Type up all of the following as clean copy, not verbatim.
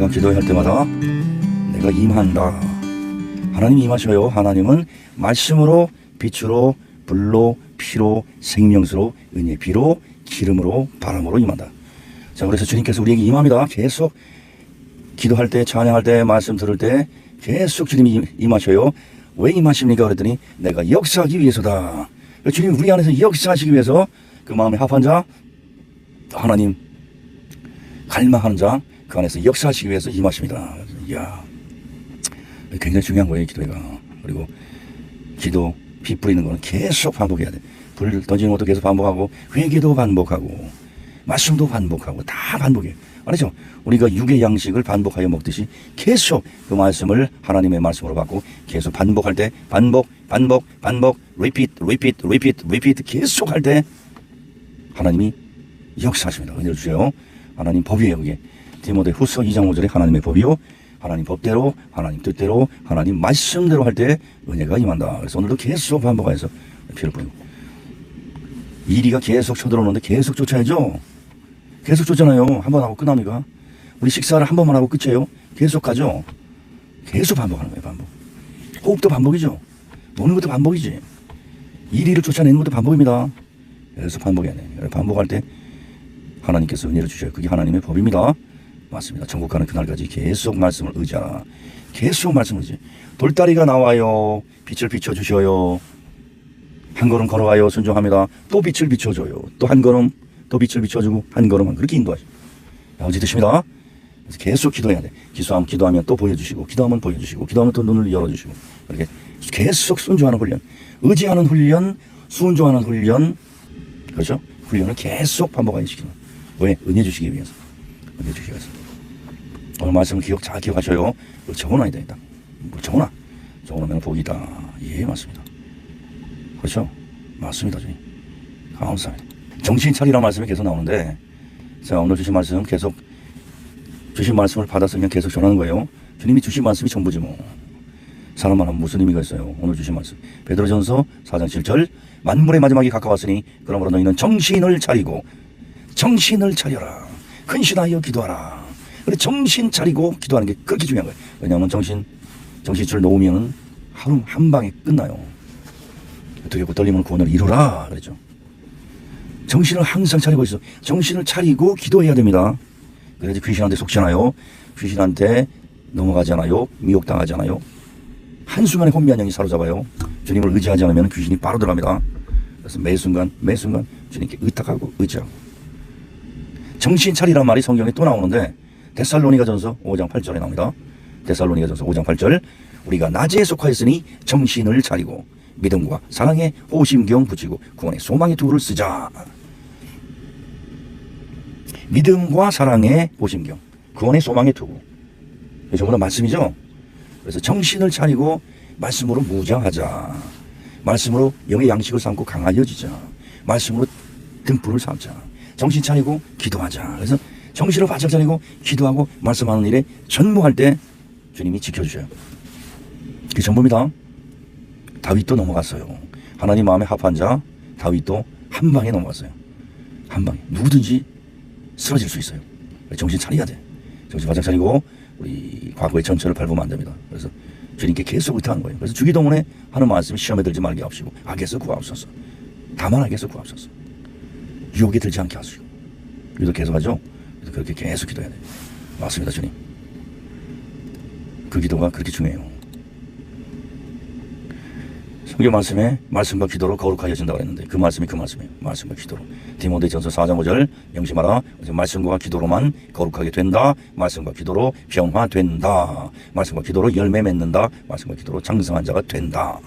내가 기도할 때마다 내가 임한다. 하나님 임하셔요. 하나님은 말씀으로, 빛으로, 불로, 피로, 생명수로, 은혜, 비로, 기름으로, 바람으로 임한다. 자, 그래서 주님께서 우리에게 임합니다. 계속 기도할 때, 찬양할 때, 말씀 들을 때 계속 주님이 임하셔요. 왜 임하십니까? 그랬더니 내가 역사하기 위해서다. 주님 우리 안에서 역사하시기 위해서 그 마음에 합한 자, 하나님 갈망하는 자, 그 안에서 역사하시기 위해서 임하십니다. 이야, 굉장히 중요한 거예요, 기도가. 그리고 기도, 피 뿌리는 거는 계속 반복해야 돼. 불 던지는 것도 계속 반복하고, 회개도 반복하고, 말씀도 반복하고, 다 반복해. 알죠? 우리가 육의 양식을 반복하여 먹듯이 계속 그 말씀을 하나님의 말씀으로 받고 계속 반복할 때, 반복, repeat 계속 할 때 하나님이 역사하십니다. 은혜를 주세요. 하나님 법이에요, 그게. 디모데 후서 2장 5절에 하나님의 법이요, 하나님 법대로, 하나님 뜻대로, 하나님 말씀대로 할 때 은혜가 임한다. 그래서 오늘도 계속 반복해서 피를 뿌리고, 이리가 계속 쳐들어오는데 계속 쫓아야죠. 계속 쫓잖아요. 한 번 하고 끝납니까? 우리 식사를 한 번만 하고 끝이에요. 계속 가죠. 계속 반복하는 거예요. 반복. 호흡도 반복이죠. 노는 것도 반복이지. 이리를 쫓아내는 것도 반복입니다. 계속 반복해야 돼요. 반복할 때 하나님께서 은혜를 주셔요. 그게 하나님의 법입니다. 맞습니다. 천국 가는 그날까지 계속 말씀을 의지하라. 계속 말씀을 의지. 돌다리가 나와요. 빛을 비춰주셔요. 한 걸음 걸어가요. 순종합니다. 또 빛을 비춰줘요. 또 한 걸음, 또 빛을 비춰주고 한 걸음만 그렇게 인도하죠. 어찌 드십니다. 그래서 계속 기도해야 돼. 기도하면 또 보여주시고, 기도하면 보여주시고, 기도하면 또 눈을 열어주시고, 이렇게 계속 순종하는 훈련, 의지하는 훈련, 순종하는 훈련, 그렇죠? 훈련을 계속 반복하게 시키는. 왜? 은혜 주시기 위해서. 은혜 주시기 위해서. 오늘 말씀을 잘 기억하셔요. 적어놔야 되겠다. 적어놓으면 복이다. 예, 맞습니다. 그렇죠? 맞습니다, 주님. 감사합니다. 정신 차리라는 말씀이 계속 나오는데, 자, 오늘 주신 말씀 계속, 주신 말씀을 받았으면 계속 전하는 거예요. 주님이 주신 말씀이 전부지 뭐. 사람만 하면 무슨 의미가 있어요. 오늘 주신 말씀. 베드로전서 4장 7절, 만물의 마지막이 가까웠으니 그러므로 너희는 정신을 차리고, 정신을 차려라. 근신하여 기도하라. 그래, 정신 차리고 기도하는 게 그렇게 중요한 거예요. 왜냐하면 정신줄 놓으면 하루 한 방에 끝나요. 두렵고 떨리면 구원을 이루라 그랬죠. 정신을 항상 차리고 있어. 정신을 차리고 기도해야 됩니다. 그래야지 귀신한테 속지 않아요. 귀신한테 넘어가지 않아요. 미혹당하지 않아요. 한순간에 혼미한 영이 사로잡아요. 주님을 의지하지 않으면 귀신이 바로 들어갑니다. 그래서 매 순간 주님께 의탁하고 의지하고. 정신 차리란 말이 성경에 또 나오는데 데살로니가전서 5장 8절에 나옵니다. 데살로니가전서 5장 8절, 우리가 낮에 속하였으니 정신을 차리고 믿음과 사랑에 호심경 붙이고 구원의 소망의 투구를 쓰자. 믿음과 사랑에 호심경, 구원의 소망의 투구. 이게 전부 다 말씀이죠. 그래서 정신을 차리고 말씀으로 무장하자. 말씀으로 영의 양식을 삼고 강하여지자. 말씀으로 등불을 삼자. 정신 차리고 기도하자. 그래서 정신을 바짝 차리고 기도하고 말씀하는 일에 전무할 때 주님이 지켜주셔요. 그게 전부입니다. 다윗도 넘어갔어요. 하나님 마음에 합한 자 다윗도 한 방에 넘어갔어요. 한 방에. 누구든지 쓰러질 수 있어요. 정신 차려야 돼. 정신 바짝 차리고 우리 과거의 전철을 밟으면 안 됩니다. 그래서 주님께 계속 의탁하는 거예요. 그래서 주기도문에 하는 말씀이 시험에 들지 말게 하시고 악에서 구하옵소서. 다만 악에서 구하옵소서. 유혹에 들지 않게 하시고. 기도 계속하죠. 그래서 그렇게 계속 기도해야 돼요. 맞습니다, 주님. 그 기도가 그렇게 중요해요. 성경 말씀에 말씀과 기도로 거룩하여진다고 했는데 그 말씀이 그 말씀이에요. 말씀과 기도로. 디모데전서 4장 5절 명심하라. 말씀과 기도로만 거룩하게 된다. 말씀과 기도로 변화된다. 말씀과 기도로 열매 맺는다. 말씀과 기도로 장성한 자가 된다.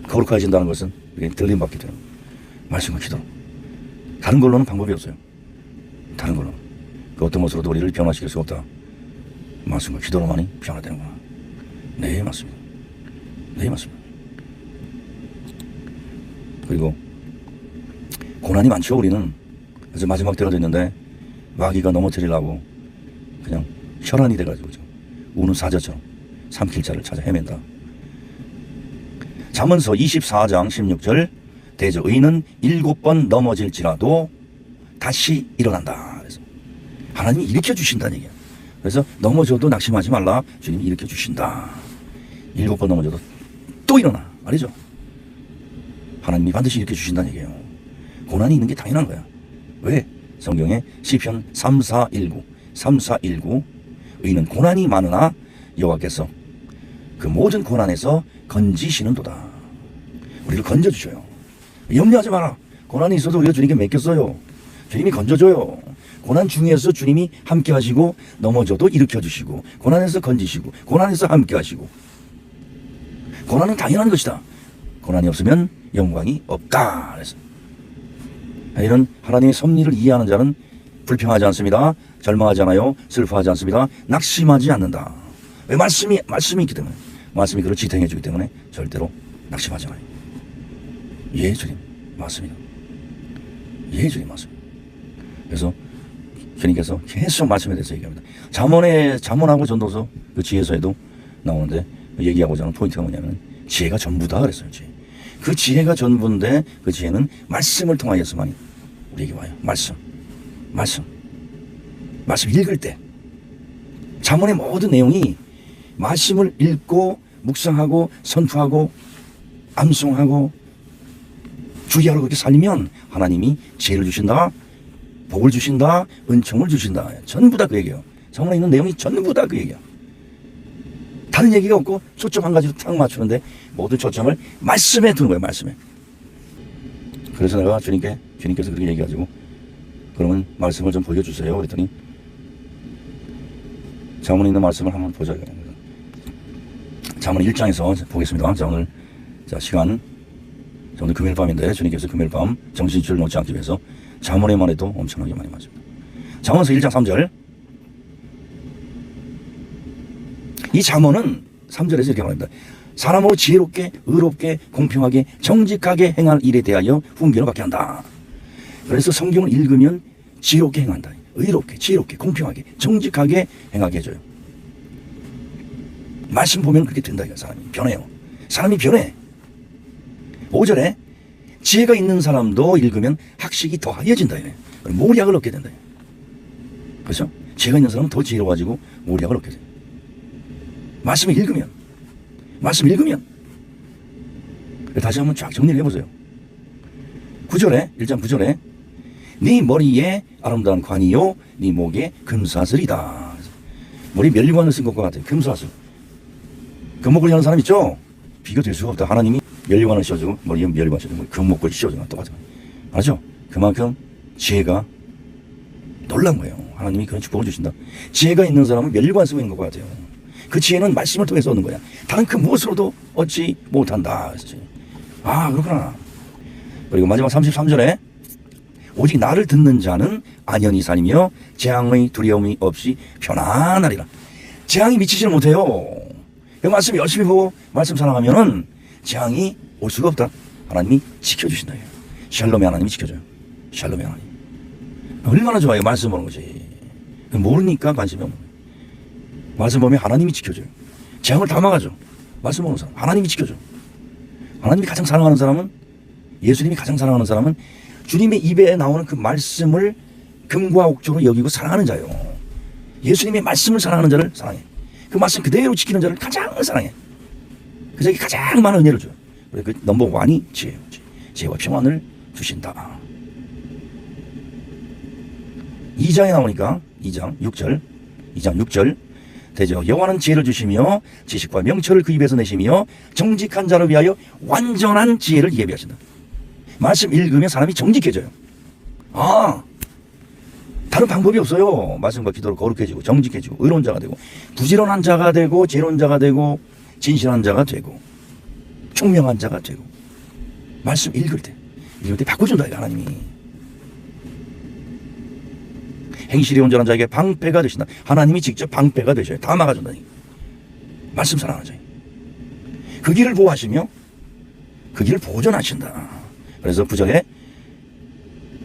거룩해진다는 것은 들림받게 되는 말씀과 기도로. 다른 걸로는 방법이 없어요. 다른 걸로는. 그 어떤 것으로도 우리를 변화시킬 수 없다. 말씀과 기도로만이 변화되는구나. 네, 맞습니다. 네, 맞습니다. 그리고 고난이 많죠, 우리는. 그래서 마지막 때가 됐는데 마귀가 넘어뜨리려고 그냥 혈안이 돼가지고 우는 사자처럼 삼킬 자를 찾아 헤맨다. 잠언서 24장 16절, 대저 의인은 7번 넘어질지라도 다시 일어난다. 그래서 하나님이 일으켜 주신다는 얘기야. 그래서 넘어져도 낙심하지 말라. 주님이 일으켜 주신다. 7번 넘어져도 또 일어나. 알죠? 하나님이 반드시 일으켜 주신다는 얘기예요. 고난이 있는 게 당연한 거야. 왜? 성경에 시편 3419 의인은 고난이 많으나 여호와께서 그 모든 고난에서 건지시는도다. 우리를 건져주셔요. 염려하지 마라. 고난이 있어도 우리가 주님께 맡겼어요. 주님이 건져줘요. 고난 중에서 주님이 함께 하시고 넘어져도 일으켜 주시고 고난에서 건지시고 고난에서 함께 하시고 고난은 당연한 것이다. 고난이 없으면 영광이 없다. 그래서 이런 하나님의 섭리를 이해하는 자는 불평하지 않습니다. 절망하지 않아요. 슬퍼하지 않습니다. 낙심하지 않는다. 왜? 말씀이 있기 때문에. 말씀이 그를 지탱해 주기 때문에 절대로 낙심하지 않아요. 예, 주님. 맞습니다. 예, 주님. 맞습니다. 그래서 주님께서 계속 말씀에 대해서 얘기합니다. 잠언하고 전도서 그 지혜서에도 나오는데 얘기하고자 하는 포인트가 뭐냐면 지혜가 전부다 그랬어요. 그 지혜가 전부인데 그 지혜는 말씀을 통하여서만이 우리에게 와요. 말씀 읽을 때 잠언의 모든 내용이 말씀을 읽고 묵상하고 선포하고 암송하고 주의하러 그렇게 살리면 하나님이 지혜를 주신다, 복을 주신다, 은총을 주신다. 전부 다 그 얘기예요. 잠언에 있는 내용이 전부 다 그 얘기야. 다른 얘기가 없고 초점 한 가지로 탁 맞추는데 모든 초점을 말씀에 두는 거예요. 말씀에. 그래서 내가 주님께서 그렇게 얘기하시고 그러면 말씀을 좀 보여주세요. 그랬더니 잠언에 있는 말씀을 한번 보자. 잠언 1장에서 보겠습니다. 자, 오늘 시간 오늘 금요일 밤인데 주님께서 금요일 밤 정신줄을 놓지 않기 위해서 잠언에만 해도 엄청나게 많이 맞습니다. 잠언서 1장 3절. 이 잠언은 3절에서 이렇게 말합니다. 사람으로 지혜롭게 의롭게 공평하게 정직하게 행할 일에 대하여 훈계를 받게 한다. 그래서 성경을 읽으면 지혜롭게 행한다. 의롭게 지혜롭게 공평하게 정직하게 행하게 해줘요. 말씀 보면 그렇게 된다. 사람이 변해요. 사람이 변해. 5절에 지혜가 있는 사람도 읽으면 학식이 더하여진다. 모략을 얻게 된다. 그렇죠? 지혜가 있는 사람은 더 지혜로워지고 모략을 얻게 돼요. 말씀을 읽으면 다시 한번 쫙 정리를 해보세요. 1장 9절에 네 머리에 아름다운 관이요 네 목에 금사슬이다. 머리 멸관을 쓴 것과 같아요. 금사슬. 금목을 여는 사람 있죠? 비교될 수가 없다. 하나님이 멸관을 씌워주고 머리에 멸관 씌워주고 금목을 씌워주고 똑같아요. 알죠? 그만큼 지혜가 놀란 거예요. 하나님이 그런 축복을 주신다. 지혜가 있는 사람은 멸관 쓰고 있는 것과 같아요. 그 지혜는 말씀을 통해서 얻는 거야. 다른 그 무엇으로도 얻지 못한다. 아, 그렇구나. 그리고 마지막 33절에 오직 나를 듣는 자는 안연히 살며 재앙의 두려움이 없이 편안하리라. 재앙이 미치지를 못해요. 그 말씀 열심히 보고 말씀 사랑하면은 재앙이 올 수가 없다. 하나님이 지켜주신다. 샬롬의 하나님이 지켜줘요. 샬롬의 하나님. 얼마나 좋아요. 말씀 보는 거지. 모르니까 관심이 없는 거예요. 말씀 보면 하나님이 지켜줘요. 재앙을 다 막아줘. 말씀 보는 사람 하나님이 지켜줘. 하나님이 가장 사랑하는 사람은, 예수님이 가장 사랑하는 사람은 주님의 입에 나오는 그 말씀을 금과 옥조로 여기고 사랑하는 자요. 예수님의 말씀을 사랑하는 자를 사랑해. 그 말씀 그대로 지키는 자를 가장 사랑해. 그 자에게 가장 많은 은혜를 줘요. 그래서 그 넘버 원이 지혜예요. 지혜와 평안을 주신다. 2장에 나오니까 2장 6절 되죠. 여호와는 지혜를 주시며 지식과 명철을 그 입에서 내시며 정직한 자를 위하여 완전한 지혜를 예비하신다. 말씀 읽으면 사람이 정직해져요. 다른 방법이 없어요. 말씀과 기도로 거룩해지고 정직해지고 의로운 자가 되고 부지런한 자가 되고 지혜로운 자가 되고 진실한 자가 되고 총명한 자가 되고 말씀 읽을 때 바꿔준다. 하나님이 행실이 온전한 자에게 방패가 되신다. 하나님이 직접 방패가 되셔요. 다 막아준다. 말씀 사랑하는 자. 그 길을 보호하시며 그 길을 보존하신다. 그래서 9절에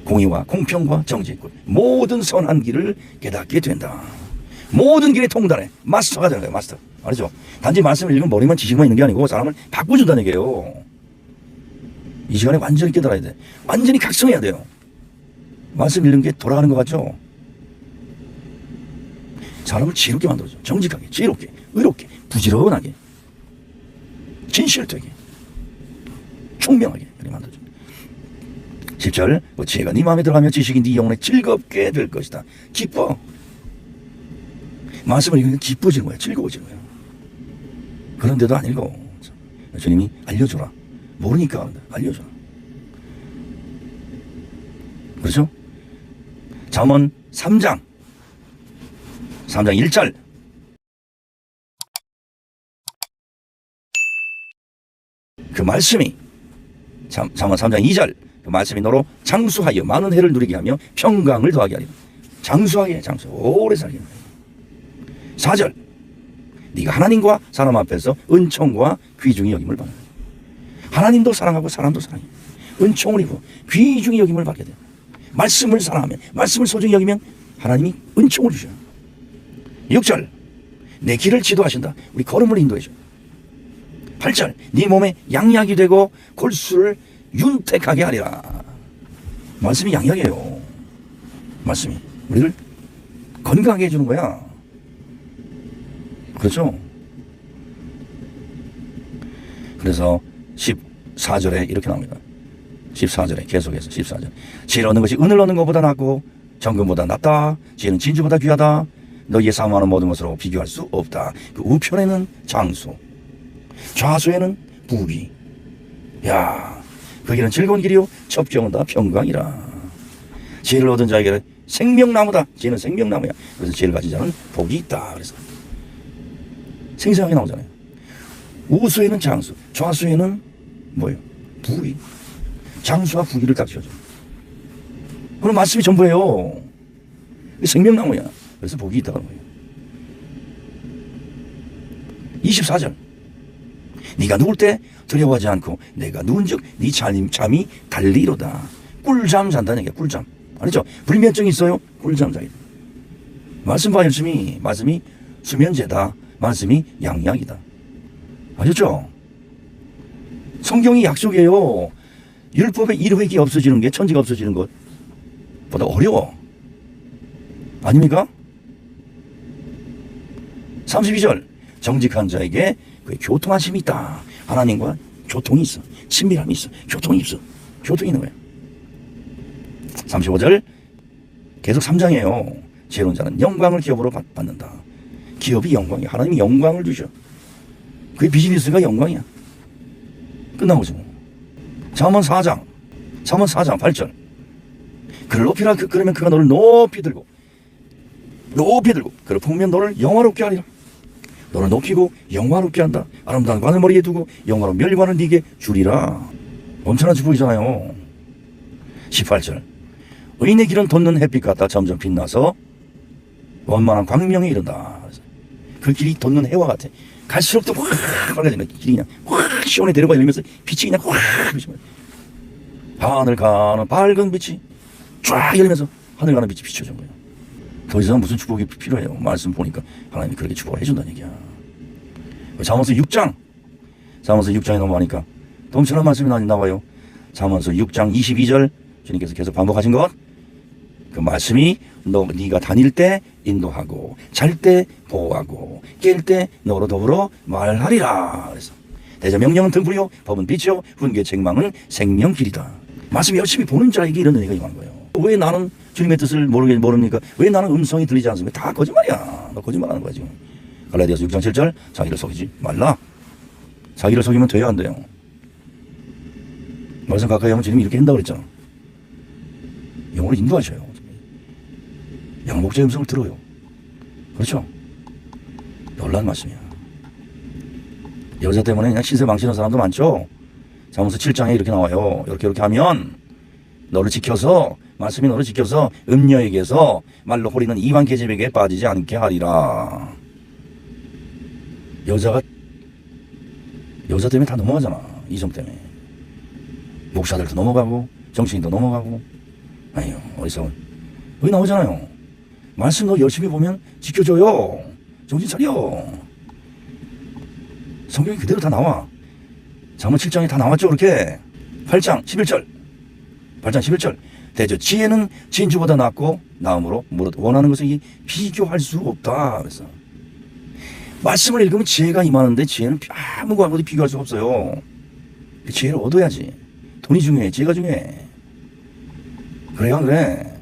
공의와 공평과 정직 모든 선한 길을 깨닫게 된다. 모든 길에 통달해. 마스터가 되는 거예요. 마스터. 알죠? 단지 말씀을 읽으면 머리만 지식만 있는 게 아니고 사람을 바꿔준다는 얘기예요. 이 시간에 완전히 깨달아야 돼. 완전히 각성해야 돼요. 말씀 읽는 게 돌아가는 것 같죠? 사람을 지혜롭게 만들어줘. 정직하게, 지혜롭게, 의롭게, 부지런하게, 진실되게, 총명하게 이렇게 만들어줘. 10절 지혜가 네 마음에 들어가며 지식이 네 영혼에 즐겁게 될 것이다. 기뻐. 말씀을 읽으면 기뻐지는 거야. 즐거워지는 거야. 그런데도 안 읽어. 주님이 알려줘라. 모르니까 알려줘라. 그렇죠? 잠언 3장 1절 그 말씀이 잠언 3장 2절 그 말씀이 너로 장수하여 많은 해를 누리게 하며 평강을 더하게 하리라. 장수하게 오래 살게. 4절 네가 하나님과 사람 앞에서 은총과 귀중히 여김을 받는 거야. 하나님도 사랑하고 사람도 사랑해. 은총을 입고 귀중히 여김을 받게 돼. 말씀을 사랑하면, 말씀을 소중히 여기면 하나님이 은총을 주셔. 6절 내 길을 지도하신다. 우리 걸음을 인도해 줘. 8절 네 몸에 양약이 되고 골수를 윤택하게 하리라. 말씀이 양약이에요. 말씀이 우리를 건강하게 해주는 거야. 그렇죠? 그래서 14절에 이렇게 나옵니다. 14절에 계속해서 14절 지혜를 얻는 것이 은을 얻는 것보다 낫고 정금보다 낫다. 지혜는 진주보다 귀하다. 너희의 사모하는 모든 것으로 비교할 수 없다. 그 우편에는 장수, 좌수에는 부귀. 야, 그 길은 즐거운 길이요 첩경은 다 평강이라. 지혜를 얻은 자에게는 생명나무다. 지혜는 생명나무야. 그래서 지혜를 가진 자는 복이 있다. 그래서 생생하게 나오잖아요. 우수에는 장수, 좌수에는 뭐예요? 부귀. 장수와 부귀를 딱 지어줘. 그럼 말씀이 전부예요. 생명나무야. 그래서 복이 있다는 거예요. 24절 네가 누울 때 두려워하지 않고 내가 누운즉 네 잠이 달리로다. 꿀잠 잔다는 얘기야. 꿀잠. 아니죠? 불면증이 있어요? 꿀잠 자기. 말씀 봐 열심히. 말씀이 수면제다. 말씀이 양약이다. 아셨죠? 성경이 약속이에요. 율법의 일획이 없어지는 게 천지가 없어지는 것보다 어려워. 아닙니까? 32절 정직한 자에게 그의 교통하심이 있다. 하나님과 교통이 있어. 친밀함이 있어. 교통이 있어. 교통이 있는 거야. 35절 계속 3장이에요. 지혜로운 자는 영광을 기업으로 받는다. 기업이 영광이야. 하나님이 영광을 주셔. 그게 비즈니스가 영광이야. 끝나고 죠. 잠언 4장 8절 그를 높이라. 그러면 그가 너를 높이 들고 그를 품으면 너를 영화롭게 하리라. 너를 높이고 영화롭게 한다. 아름다운 관을 머리에 두고 영화로운 멸관을 네게 주리라. 엄청난 축복이잖아요. 18절 의인의 길은 돋는 햇빛 같다. 점점 빛나서 원만한 광명에 이른다. 그 길이 돋는 해와 같아. 갈수록 더 확 밝아지는 길이 그냥 확 시원해 내려가 이러면서 빛이 그냥 확 비치면 하늘 가는 밝은 빛이 쫙 열리면서 하늘 가는 빛이 비춰준 거예요. 더 이상 무슨 축복이 필요해요? 말씀 보니까 하나님이 그렇게 축복을 해준다는 얘기야. 잠언서 6장에 넘어가니까 엄청난 말씀이 나와요. 잠언서 6장 22절 주님께서 계속 반복하신 것. 그 말씀이 네가 다닐 때 인도하고 잘 때 보호하고 깰 때 너로 더불어 말하리라. 그래서 대저 명령은 등불이요 법은 빛이요 훈계 책망은 생명길이다. 말씀 열심히 보는 자에게 이런 은혜가 임한 거예요. 왜 나는 주님의 뜻을 모릅니까? 왜 나는 음성이 들리지 않습니까? 다 거짓말이야. 너 거짓말하는 거야 지금. 갈라디아서 6장 7절 자기를 속이지 말라. 자기를 속이면 돼요 안 돼요? 말씀 가까이 하면 주님이 이렇게 한다고 그랬잖아. 영으로 인도하셔요. 양목자의 음성을 들어요. 그렇죠? 놀라운 말씀이야. 여자 때문에 그냥 신세 망치는 사람도 많죠. 잠언서 7장에 이렇게 나와요. 이렇게 하면 너를 지켜서 말씀이 너를 지켜서 음녀에게서 말로 호리는 이방 계집에게 빠지지 않게 하리라. 여자 때문에 다 넘어가잖아. 이성 때문에. 목사들도 넘어가고 정치인도 넘어가고. 아니요 어디서 여기 나오잖아요. 말씀 너 열심히 보면 지켜줘요. 정신 차려. 성경이 그대로 다 나와. 잠언 7장에 다 나왔죠. 그렇게 8장 11절 되죠. 지혜는 진주보다 낫고 나음으로 원하는 것을 비교할 수 없다. 그래서 말씀을 읽으면 지혜가 임하는데 지혜는 아무것도 비교할 수 없어요. 그 지혜를 얻어야지. 돈이 중요해. 지혜가 중요해. 그래요, 안 그래?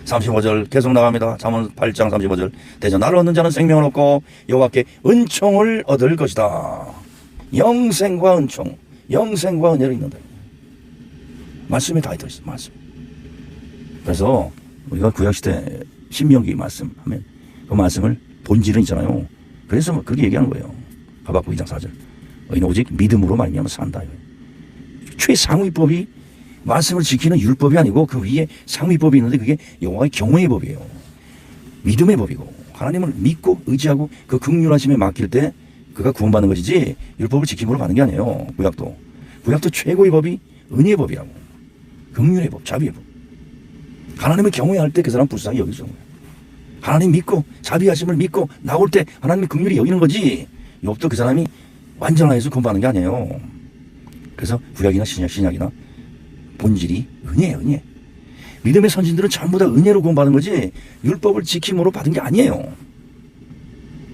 35절 계속 나갑니다. 잠언 8장 35절. 대저 나를 얻는 자는 생명을 얻고 여호와께 은총을 얻을 것이다. 영생과 은총, 영생과 은혜를 읽는다. 말씀에 다 들어있어. 말씀. 그래서 우리가 구약시대 신명기 말씀하면 그 말씀을 본질은 있잖아요. 그래서 그렇게 얘기하는 거예요. 하박국 2장 4절. 너희는 오직 믿음으로 말미암아 산다. 최상위법이 말씀을 지키는 율법이 아니고 그 위에 상위법이 있는데 그게 여호와의 경외의 법이에요. 믿음의 법이고 하나님을 믿고 의지하고 그 긍휼하심에 맡길 때 그가 구원받는 것이지 율법을 지킴으로 가는 게 아니에요. 구약도 최고의 법이 은혜의 법이라고. 긍휼의 법, 자비의 법. 하나님을 경외할 때 그 사람 불쌍히 여기죠. 하나님 믿고 자비하심을 믿고 나올 때 하나님의 긍휼히 여기는 거지. 욥도 그 사람이 완전하여서 구원받는 게 아니에요. 그래서 구약이나 신약이나 본질이 은혜예요. 은혜. 믿음의 선진들은 전부 다 은혜로 구원받은 거지 율법을 지킴으로 받은 게 아니에요.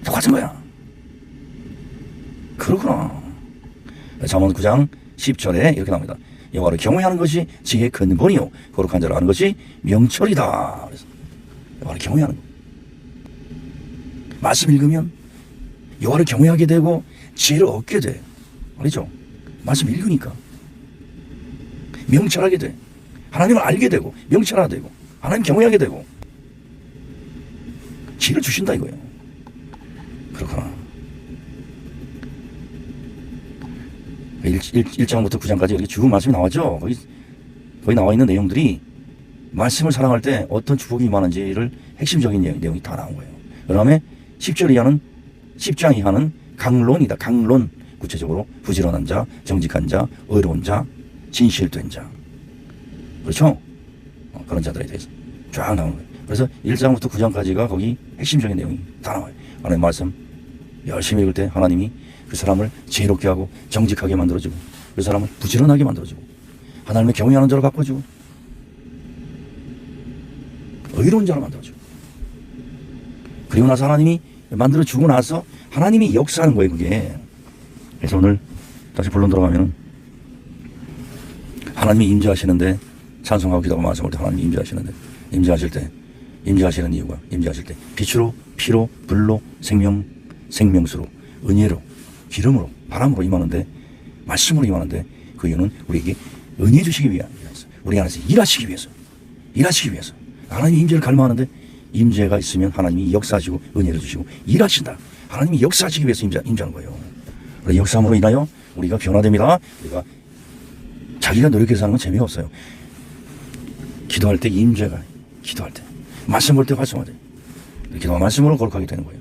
똑같은 거야. 그렇구나. 잠언 9장 10절에 이렇게 나옵니다. 여호와를 경외하는 것이 지혜의 근본이요 거룩한 자를 아는 것이 명철이다. 그래서 여호와를 경외하는 것. 말씀 읽으면 여호와를 경외하게 되고 지혜를 얻게 돼. 알죠? 말씀 읽으니까 명철하게 돼. 하나님을 알게 되고 명철하게 되고 하나님 경외하게 되고 지혜를 주신다 이거예요. 그렇구나. 1장부터 9장까지 이렇게 쭉 말씀이 나왔죠. 거기 나와 있는 내용들이 말씀을 사랑할 때 어떤 축복이 임하는지를 핵심적인 내용이 다 나온 거예요. 그 다음에 10절 이하는 10장 이하는 강론이다. 강론. 구체적으로 부지런한 자, 정직한 자, 의로운 자, 진실된 자. 그렇죠? 그런 자들에 대해서 쫙 나오는 거예요. 그래서 1장부터 9장까지가 거기 핵심적인 내용이 다 나와요. 하나님 말씀 열심히 읽을 때 하나님이 그 사람을 지혜롭게 하고 정직하게 만들어주고 그 사람을 부지런하게 만들어주고 하나님의 경외하는 자로 바꿔주고 의로운 자로 만들어주고 그리고 나서 하나님이 만들어주고 나서 하나님이 역사하는 거예요. 그게. 그래서 오늘 다시 본론 들어가면 하나님이 임재하시는데 찬송하고 기도하고 말씀할 때 하나님이 임재하시는데 임재하시는 이유가 임재하실 때 빛으로 피로 불로 생명수로 은혜로 기름으로 바람으로 임하는데 말씀으로 임하는데 그 이유는 우리에게 은혜 주시기 위함. 우리 안에서 일하시기 위해서 하나님이 임재를 갈망하는데 임재가 있으면 하나님이 역사하시고 은혜를 주시고 일하신다. 하나님이 역사하시기 위해서 임재하는 거예요. 역사함으로 인하여 우리가 변화됩니다. 우리가 자기가 노력해서 하는 건 재미없어요. 기도할 때 임재가 기도할 때 말씀 볼 때 활성화돼. 기도와 말씀으로 거룩하게 되는 거예요.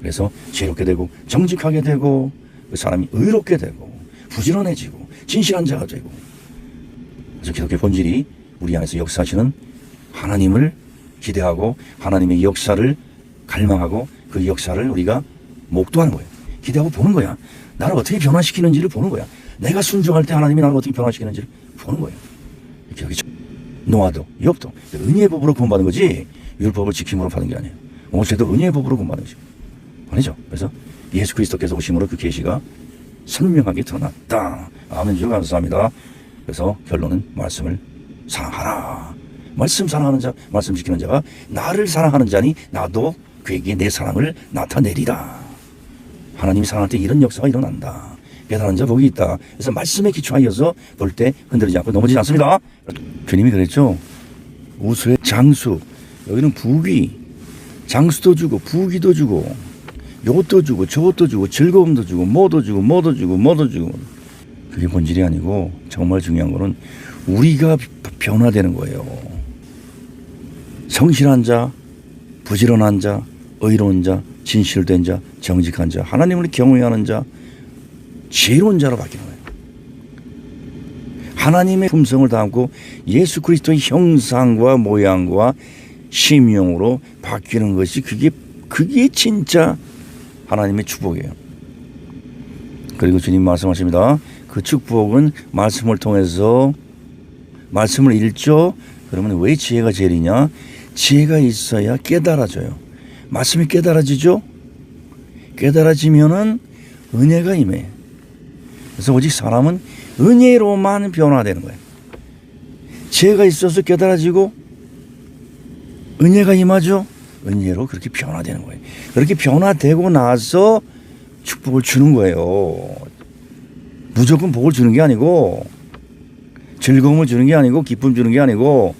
그래서 지혜롭게 되고 정직하게 되고 그 사람이 의롭게 되고 부지런해지고 진실한 자가 되고 그래서 기독교의 본질이 우리 안에서 역사하시는 하나님을 기대하고 하나님의 역사를 갈망하고 그 역사를 우리가 목도하는 거예요. 기대하고 보는 거야. 나를 어떻게 변화시키는지를 보는 거야. 내가 순종할 때 하나님이 나를 어떻게 변화시키는지를 보는 거예요. 노아도 욥도 은혜의 법으로 구원받은 거지 율법을 지킴으로 받은 게 아니에요. 모세도 은혜의 법으로 구원받은 거지. 아니죠. 그래서 예수 그리스도께서 오심으로 그 계시가 선명하게 드러났다. 아멘. 주여 감사합니다. 그래서 결론은 말씀을 사랑하라. 말씀 사랑하는 자, 말씀 지키는 자가 나를 사랑하는 자니 나도 그에게 내 사랑을 나타내리라. 하나님이 사랑할 때 이런 역사가 일어난다. 깨달은 자 복이 있다. 그래서 말씀에 기초하여서 볼 때 흔들리지 않고 넘어지지 않습니다. 주님이 그랬죠. 우수의 장수. 여기는 부귀. 장수도 주고 부귀도 주고 요것도 주고 저것도 주고 즐거움도 주고 뭐도 주고 뭐도 주고 그게 본질이 아니고 정말 중요한 거는 우리가 변화되는 거예요. 성실한 자, 부지런한 자, 의로운 자, 진실된 자, 정직한 자, 하나님을 경외하는 자, 지혜로운 자로 바뀌는 거예요. 하나님의 품성을 담고 예수 그리스도의 형상과 모양과 심령으로 바뀌는 것이 그게 진짜 하나님의 축복이에요. 그리고 주님 말씀하십니다. 그 축복은 말씀을 통해서 말씀을 읽죠. 그러면 왜 지혜가 제일이냐? 지혜가 있어야 깨달아져요. 말씀이 깨달아지죠. 깨달아지면은 은혜가 임해. 그래서 오직 사람은 은혜로만 변화되는 거예요. 지혜가 있어서 깨달아지고 은혜가 임하죠. 은혜로 그렇게 변화되는 거예요. 그렇게 변화되고 나서 축복을 주는 거예요. 무조건 복을 주는 게 아니고, 즐거움을 주는 게 아니고, 기쁨 주는 게 아니고,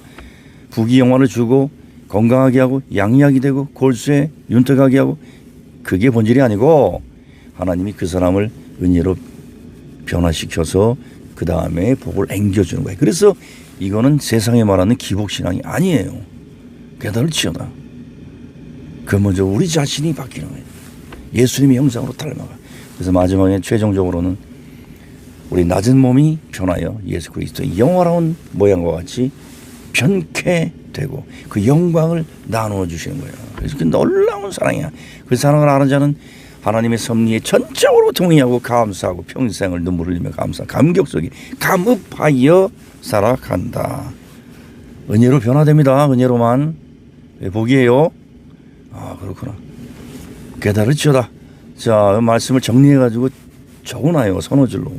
부귀영화를 주고 건강하게 하고 양약이 되고 골수에 윤택하게 하고, 그게 본질이 아니고 하나님이 그 사람을 은혜로 변화시켜서 그 다음에 복을 앵겨주는 거예요. 그래서 이거는 세상에 말하는 기복신앙이 아니에요. 깨달을지어다. 그 먼저 우리 자신이 바뀌는 거예요. 예수님의 형상으로 닮아가. 그래서 마지막에 최종적으로는 우리 낮은 몸이 변하여 예수 그리스도의 영화로운 모양과 같이 변케 되고 그 영광을 나누어 주시는 거예요. 그래서 그 놀라운 사랑이야. 그 사랑을 아는 자는 하나님의 섭리에 전적으로 동의하고 감사하고 평생을 눈물을 흘리며 감격 속에 감흡하여 살아간다. 은혜로 변화됩니다. 은혜로만. 복이에요. 아, 그렇구나. 깨달을지어다. 자, 말씀을 정리해가지고 적어놔요. 서너줄로.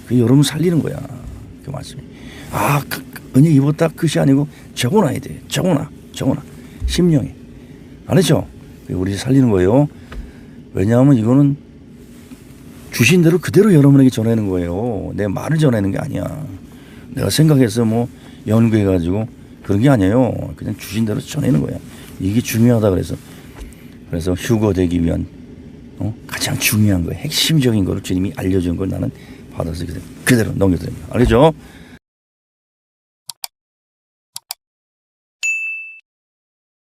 그 여러분 살리는 거야. 그 말씀이. 아, 은혜 입었다 끝이 아니고 적어놔야 돼. 적어놔. 심령에. 알았죠? 우리 살리는 거예요. 왜냐하면 이거는 주신 대로 그대로 여러분에게 전하는 거예요. 내 말을 전하는 게 아니야. 내가 생각해서 뭐 연구해가지고 그런 게 아니에요. 그냥 주신 대로 전하는 거야. 이게 중요하다 그래서 휴거되기 위한 가장 중요한 거, 핵심적인 거를 주님이 알려준 걸 나는 받아서 그대로 넘겨드립니다. 알겠죠?